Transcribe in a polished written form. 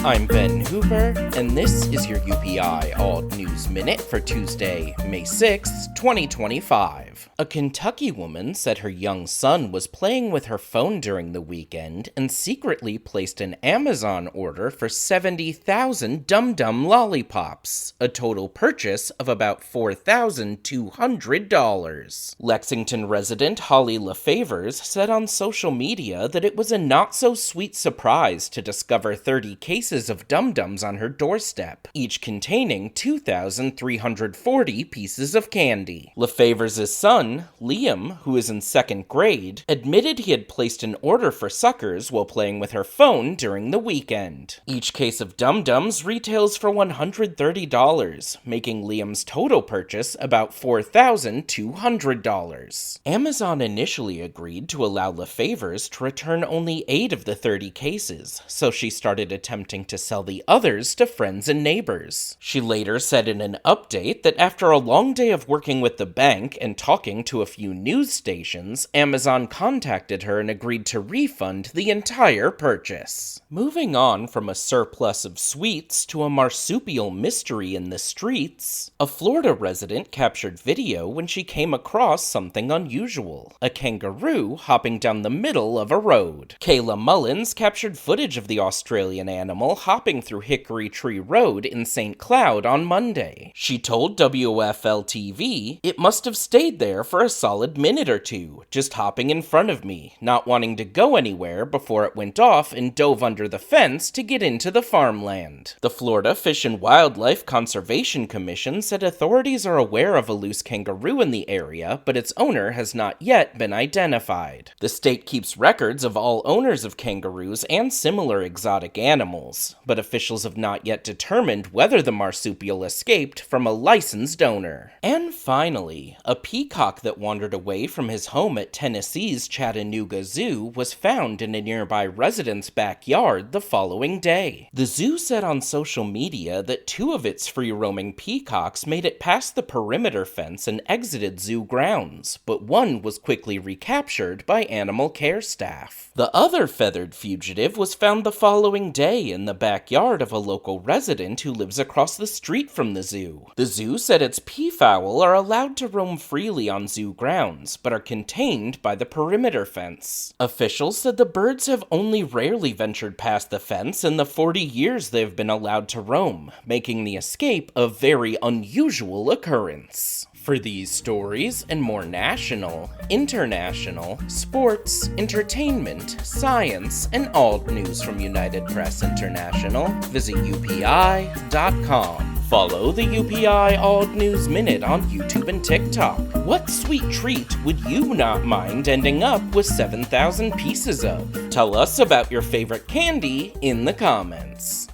I'm Ben Hoover, and this is your UPI Alt News Minute for Tuesday, May 6, 2025. A Kentucky woman said her young son was playing with her phone during the weekend and secretly placed an Amazon order for 70,000 Dum Dum lollipops, a total purchase of about $4,200. Lexington resident Holly LaFavors said on social media that it was a not-so-sweet surprise to discover 30 cases of Dum Dums on her doorstep, each containing 2,340 pieces of candy. LaFavors' son, Liam, who is in second grade, admitted he had placed an order for suckers while playing with her phone during the weekend. Each case of Dum Dums retails for $130, making Liam's total purchase about $4,200. Amazon initially agreed to allow LaFavors to return only 8 of the 30 cases, so she started attempting to sell the others to friends and neighbors. She later said in an update that after a long day of working with the bank and talking to a few news stations, Amazon contacted her and agreed to refund the entire purchase. Moving on from a surplus of sweets to a marsupial mystery in the streets, a Florida resident captured video when she came across something unusual: a kangaroo hopping down the middle of a road. Kayla Mullins captured footage of the Australian animal hopping through Hickory Tree Road in St. Cloud on Monday. She told WFL-TV, "It must have stayed there for a solid minute or two, just hopping in front of me, not wanting to go anywhere before it went off and dove under the fence to get into the farmland." The Florida Fish and Wildlife Conservation Commission said authorities are aware of a loose kangaroo in the area, but its owner has not yet been identified. The state keeps records of all owners of kangaroos and similar exotic animals, but officials have not yet determined whether the marsupial escaped from a licensed owner. And finally, a peacock that wandered away from his home at Tennessee's Chattanooga Zoo was found in a nearby resident's backyard the following day. The zoo said on social media that 2 of its free-roaming peacocks made it past the perimeter fence and exited zoo grounds, but one was quickly recaptured by animal care staff. The other feathered fugitive was found the following day in the backyard of a local resident who lives across the street from the zoo. The zoo said its peafowl are allowed to roam freely on zoo grounds, but are contained by the perimeter fence. Officials said the birds have only rarely ventured past the fence in the 40 years they've been allowed to roam, making the escape a very unusual occurrence. For these stories and more national, international, sports, entertainment, science, and alt news from United Press International, visit UPI.com. Follow the UPI Alt News Minute on YouTube and TikTok. What sweet treat would you not mind ending up with 7,000 pieces of? Tell us about your favorite candy in the comments.